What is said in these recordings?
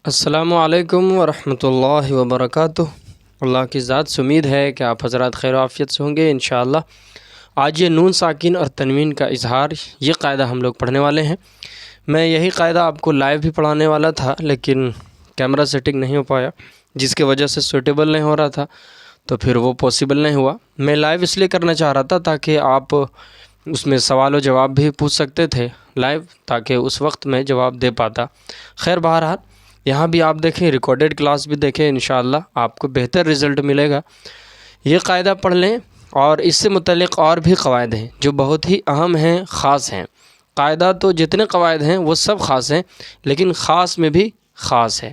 السلام علیکم ورحمۃ اللہ وبرکاتہ۔ اللہ کی ذات سے امید ہے کہ آپ حضرات خیر و عافیت سے ہوں گے انشاءاللہ۔ آج یہ نون ساکن اور تنوین کا اظہار، یہ قاعدہ ہم لوگ پڑھنے والے ہیں۔ میں یہی قاعدہ آپ کو لائیو بھی پڑھانے والا تھا، لیکن کیمرہ سیٹنگ نہیں ہو پایا، جس کی وجہ سے سوٹیبل نہیں ہو رہا تھا، تو پھر وہ پاسبل نہیں ہوا۔ میں لائیو اس لیے کرنا چاہ رہا تھا تاکہ آپ اس میں سوال و جواب بھی پوچھ سکتے تھے لائیو، تاکہ اس وقت میں جواب دے پاتا۔ خیر بہرحال یہاں بھی آپ دیکھیں، ریکارڈڈ کلاس بھی دیکھیں، انشاءاللہ آپ کو بہتر رزلٹ ملے گا۔ یہ قاعدہ پڑھ لیں، اور اس سے متعلق اور بھی قواعد ہیں جو بہت ہی اہم ہیں، خاص ہیں۔ قاعدہ تو جتنے قواعد ہیں وہ سب خاص ہیں، لیکن خاص میں بھی خاص ہے،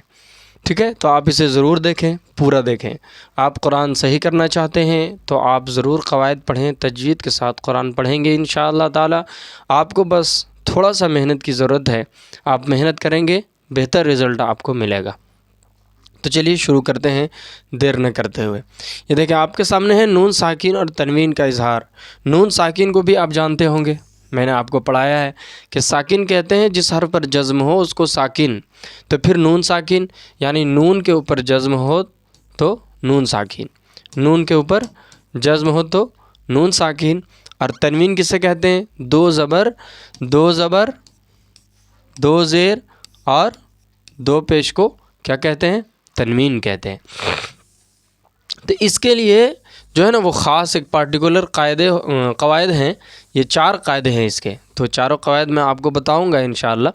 ٹھیک ہے؟ تو آپ اسے ضرور دیکھیں، پورا دیکھیں۔ آپ قرآن صحیح کرنا چاہتے ہیں تو آپ ضرور قواعد پڑھیں، تجوید کے ساتھ قرآن پڑھیں گے انشاءاللہ تعالی۔ آپ کو بس تھوڑا سا محنت کی ضرورت ہے، آپ محنت کریں گے بہتر رزلٹ آپ کو ملے گا۔ تو چلیے شروع کرتے ہیں دیر نہ کرتے ہوئے۔ یہ دیکھیں آپ کے سامنے ہے نون ساکن اور تنوین کا اظہار۔ نون ساکن کو بھی آپ جانتے ہوں گے، میں نے آپ کو پڑھایا ہے کہ ساکن کہتے ہیں جس حرف پر جزم ہو اس کو ساکن، تو پھر نون ساکن یعنی نون کے اوپر جزم ہو تو نون ساکن، نون کے اوپر جزم ہو تو نون ساکن۔ اور تنوین کسے کہتے ہیں؟ دو زبر، دو زیر اور دو پیش کو کیا کہتے ہیں؟ تنوین کہتے ہیں۔ تو اس کے لیے جو ہے نا وہ خاص ایک پارٹیکولر قواعد ہیں، یہ 4 قاعدے ہیں اس کے، تو چاروں قواعد میں آپ کو بتاؤں گا انشاءاللہ۔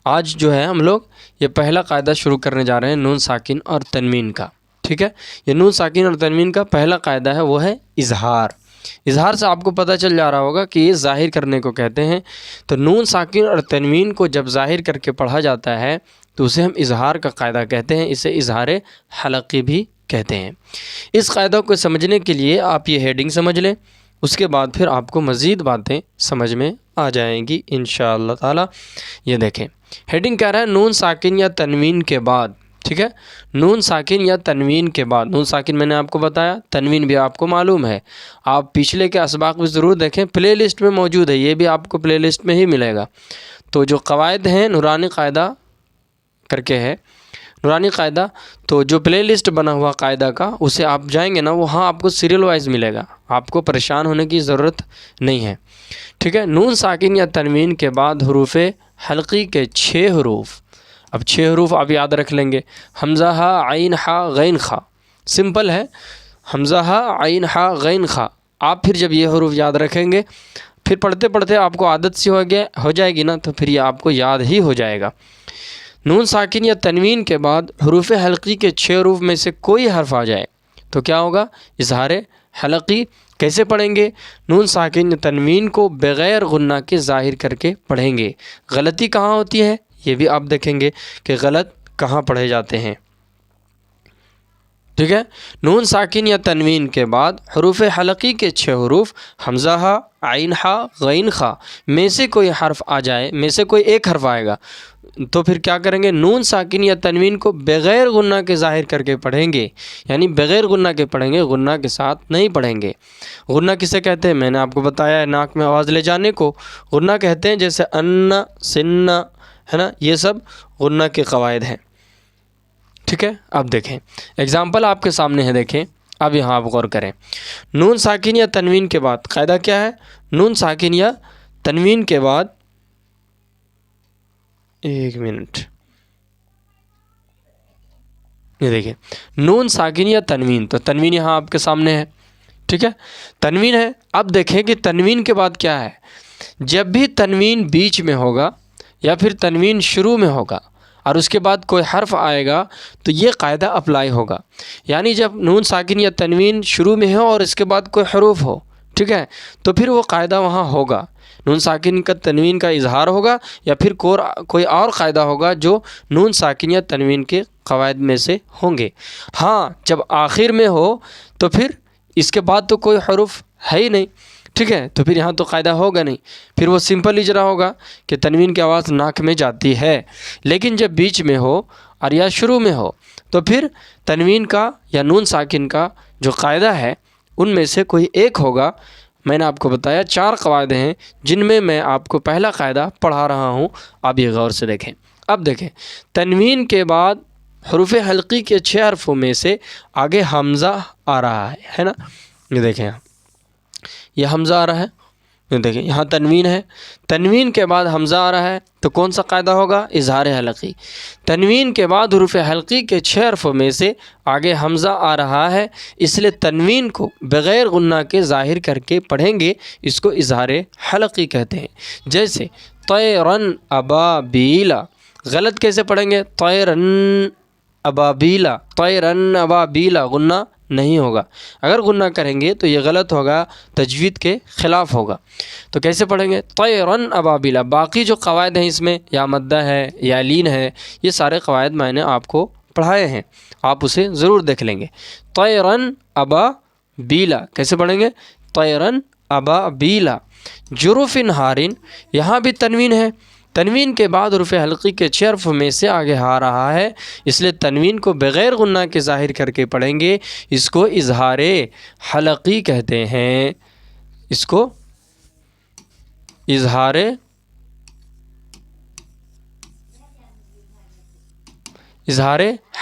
آج جو ہے ہم لوگ یہ پہلا قاعدہ شروع کرنے جا رہے ہیں نون ساکن اور تنوین کا، ٹھیک ہے؟ یہ نون ساکن اور تنوین کا پہلا قاعدہ ہے، وہ ہے اظہار۔ اظہار سے آپ کو پتہ چل جا رہا ہوگا کہ یہ ظاہر کرنے کو کہتے ہیں۔ تو نون ساکن اور تنوین کو جب ظاہر کر کے پڑھا جاتا ہے تو اسے ہم اظہار کا قاعدہ کہتے ہیں، اسے اظہار حلقی بھی کہتے ہیں۔ اس قاعدہ کو سمجھنے کے لیے آپ یہ ہیڈنگ سمجھ لیں، اس کے بعد پھر آپ کو مزید باتیں سمجھ میں آ جائیں گی انشاءاللہ تعالی۔ یہ دیکھیں ہیڈنگ کہہ رہا ہے نون ساکن یا تنوین کے بعد، ٹھیک ہے؟ نون ساکن یا تنوین کے بعد، نون ساکن میں نے آپ کو بتایا، تنوین بھی آپ کو معلوم ہے۔ آپ پچھلے کے اسباق بھی ضرور دیکھیں، پلے لسٹ میں موجود ہے، یہ بھی آپ کو پلے لسٹ میں ہی ملے گا۔ تو جو قواعد ہیں نورانی قاعدہ کر کے ہے، نورانی قاعدہ، تو جو پلے لسٹ بنا ہوا قاعدہ کا، اسے آپ جائیں گے نا، وہاں آپ کو سیریل وائز ملے گا، آپ کو پریشان ہونے کی ضرورت نہیں ہے، ٹھیک ہے؟ نون ساکن یا تنوین کے بعد حروف حلقی کے 6 حروف، اب 6 حروف آپ یاد رکھ لیں گے، حمزہ ہا، عین ہا، غین خا، سمپل ہے، حمزہ ہا، عین ہا، غین خا۔ آپ پھر جب یہ حروف یاد رکھیں گے، پھر پڑھتے پڑھتے آپ کو عادت سی ہو جائے گی نا، تو پھر یہ آپ کو یاد ہی ہو جائے گا۔ نون ساکن یا تنوین کے بعد حروف حلقی کے 6 حروف میں سے کوئی حرف آ جائے تو کیا ہوگا؟ اظہار حلقی۔ کیسے پڑھیں گے؟ نون ساکن یا تنوین کو بغیر غنہ کے ظاہر کر کے پڑھیں گے۔ غلطی کہاں ہوتی ہے یہ بھی آپ دیکھیں گے کہ غلط کہاں پڑھے جاتے ہیں، ٹھیک ہے؟ نون ساکن یا تنوین کے بعد حروف حلقی کے 6 حروف حمزہ ہا، عین ہا، غین خا میں سے کوئی حرف آ جائے، میں سے کوئی ایک حرف آئے گا، تو پھر کیا کریں گے؟ نون ساکن یا تنوین کو بغیر غنہ کے ظاہر کر کے پڑھیں گے، یعنی بغیر غنہ کے پڑھیں گے، غنہ کے ساتھ نہیں پڑھیں گے۔ غنہ کسے کہتے ہیں؟ میں نے آپ کو بتایا ہے، ناک میں آواز لے جانے کو غنہ کہتے ہیں، جیسے ان، سن، ہے نا، یہ سب غنہ کے قواعد ہیں، ٹھیک ہے؟ اب دیکھیں اگزامپل آپ کے سامنے ہے، دیکھیں اب یہاں آپ غور کریں۔ نون ساکن یا تنوین کے بعد قاعدہ کیا ہے؟ نون ساکن یا تنوین کے بعد، ایک منٹ، یہ دیکھیں نون ساکن یا تنوین، تو تنوین یہاں آپ کے سامنے ہے، ٹھیک ہے؟ تنوین ہے۔ اب دیکھیں کہ تنوین کے بعد کیا ہے؟ جب بھی تنوین بیچ میں ہوگا یا پھر تنوین شروع میں ہوگا اور اس کے بعد کوئی حرف آئے گا تو یہ قاعدہ اپلائی ہوگا، یعنی جب نون ساکن یا تنوین شروع میں ہو اور اس کے بعد کوئی حروف ہو، ٹھیک ہے، تو پھر وہ قاعدہ وہاں ہوگا، نون ساکن کا تنوین کا اظہار ہوگا، یا پھر کوئی اور قاعدہ ہوگا جو نون ساکن یا تنوین کے قواعد میں سے ہوں گے۔ ہاں جب آخر میں ہو تو پھر اس کے بعد تو کوئی حروف ہے ہی نہیں، ٹھیک ہے، تو پھر یہاں تو قاعدہ ہوگا نہیں، پھر وہ سمپل اجرا ہوگا کہ تنوین کی آواز ناک میں جاتی ہے۔ لیکن جب بیچ میں ہو اور یا شروع میں ہو تو پھر تنوین کا یا نون ساکن کا جو قاعدہ ہے ان میں سے کوئی ایک ہوگا۔ میں نے آپ کو بتایا 4 قواعد ہیں جن میں میں آپ کو پہلا قاعدہ پڑھا رہا ہوں، آپ یہ غور سے دیکھیں۔ اب دیکھیں تنوین کے بعد حروف حلقی کے 6 حرفوں میں سے آگے حمزہ آ رہا ہے نا، یہ دیکھیں یہاں یہ حمزہ آ رہا ہے، یہ دیکھیں یہاں تنوین ہے، تنوین کے بعد حمزہ آ رہا ہے تو کون سا قاعدہ ہوگا؟ اظہار حلقی۔ تنوین کے بعد حروف حلقی کے 6 حرفوں میں سے آگے حمزہ آ رہا ہے، اس لیے تنوین کو بغیر غنہ کے ظاہر کر کے پڑھیں گے، اس کو اظہار حلقی کہتے ہیں۔ جیسے طیرن ابابیلا، غلط کیسے پڑھیں گے؟ طیرن ابابیلا، طیرن ابابیلا، غنہ نہیں ہوگا، اگر غنہ کریں گے تو یہ غلط ہوگا، تجوید کے خلاف ہوگا۔ تو کیسے پڑھیں گے؟ طیرن ابابیلا۔ باقی جو قواعد ہیں اس میں، یا مدہ ہے یا لین ہے، یہ سارے قواعد میں نے آپ کو پڑھائے ہیں، آپ اسے ضرور دیکھ لیں گے۔ طیرن ابابیلا کیسے پڑھیں گے؟ طیرن ابابیلا۔ جرف ہارن، یہاں بھی تنوین ہے، تنوین کے بعد حروف حلقی کے 6 حرفوں میں سے آگے آ رہا ہے، اس لیے تنوین کو بغیر غنہ کے ظاہر کر کے پڑھیں گے، اس کو اظہار حلقی کہتے ہیں، اس کو اظہار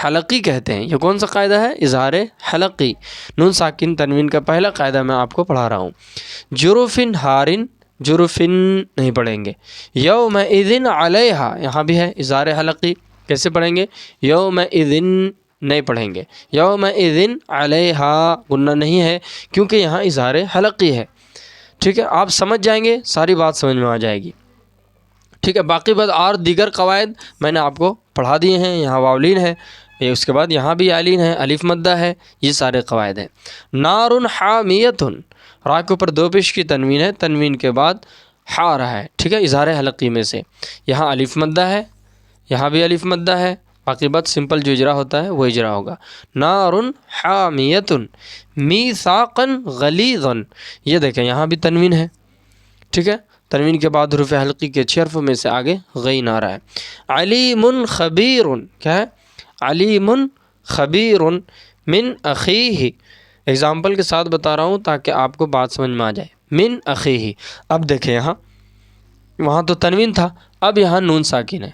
حلقی کہتے ہیں۔ یہ کون سا قاعدہ ہے؟ اظہار حلقی۔ نون ساکن تنوین کا پہلا قاعدہ میں آپ کو پڑھا رہا ہوں۔ جرفن ہارن، جرفن نہیں پڑھیں گے۔ یومئذ علیہا، یہاں بھی ہے اظہار حلقی، کیسے پڑھیں گے؟ یومئذ نہیں پڑھیں گے، یومئذ علیہا غنہ نہیں ہے کیونکہ یہاں اظہار حلقی ہے۔ ٹھیک ہے، آپ سمجھ جائیں گے، ساری بات سمجھ میں آ جائے گی۔ ٹھیک ہے، باقی بات اور دیگر قواعد میں نے آپ کو پڑھا دیے ہیں۔ یہاں واولین ہے، اس کے بعد یہاں بھی آلین ہے، الف مدہ ہے، یہ سارے قواعد ہیں۔ نار حامیۃ، را کے اوپر 2 پیش کی تنوین ہے، تنوین کے بعد ہا آ رہا ہے، ٹھیک ہے، اظہار حلقی میں سے۔ یہاں الف مدہ ہے، یہاں بھی الف مدہ ہے، باقی بات سمپل جو اجرا ہوتا ہے وہ اجرا ہوگا۔ نار حامیۃ میثاقا غلیظا، یہ دیکھیں یہاں بھی تنوین ہے، ٹھیک ہے، تنوین کے بعد حروف حلقی کے 6 حرفوں میں سے آگے غین آ رہا ہے۔ علیم خبیر، کیا ہے؟ علیم خبیر من اخیہ، ایگزامپل کے ساتھ بتا رہا ہوں تاکہ آپ کو بات سمجھ میں آ جائے۔ من اخیہ، اب دیکھیں یہاں، وہاں تو تنوین تھا، اب یہاں نون ساکن ہے،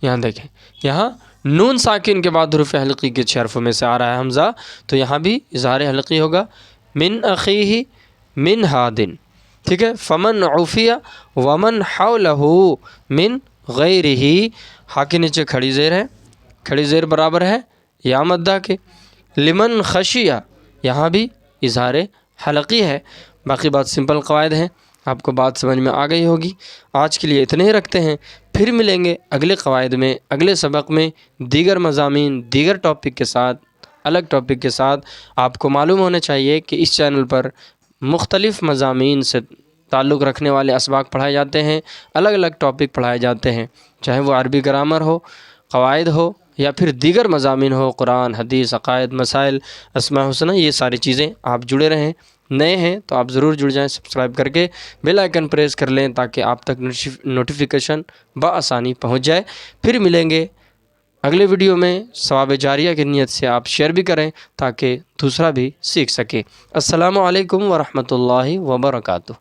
یہاں دیکھیں یہاں نون ساکن کے بعد حروف حلقی کے 6 حرفوں میں سے آ رہا ہے حمزہ، تو یہاں بھی اظہار حلقی ہوگا۔ من اخیہ من ہادن، ٹھیک ہے، فمن عفی ومن حولہ من غیرہ، ہا کے نیچے کھڑی زیر ہے، کھڑی زیر برابر ہے یا مدہ کے۔ لمن خشیہ، یہاں بھی اظہار حلقی ہے۔ باقی بات سمپل قواعد ہیں، آپ کو بات سمجھ میں آ گئی ہوگی۔ آج کے لیے اتنے ہی رکھتے ہیں، پھر ملیں گے اگلے قواعد میں، اگلے سبق میں، دیگر مضامین، دیگر ٹاپک کے ساتھ، الگ ٹاپک کے ساتھ۔ آپ کو معلوم ہونا چاہیے کہ اس چینل پر مختلف مضامین سے تعلق رکھنے والے اسباق پڑھائے جاتے ہیں، الگ الگ ٹاپک پڑھائے جاتے ہیں، چاہے وہ عربی گرامر ہو، قواعد ہو، یا پھر دیگر مضامین ہو، قرآن، حدیث، عقائد، مسائل، اسماء حسنہ، یہ ساری چیزیں آپ جڑے رہیں۔ نئے ہیں تو آپ ضرور جڑ جائیں، سبسکرائب کر کے بیل آئیکن پریس کر لیں تاکہ آپ تک نوٹیفیکیشن بآسانی پہنچ جائے۔ پھر ملیں گے اگلے ویڈیو میں، ثواب جاریہ کی نیت سے آپ شیئر بھی کریں تاکہ دوسرا بھی سیکھ سکے۔ السلام علیکم ورحمۃ اللہ وبرکاتہ۔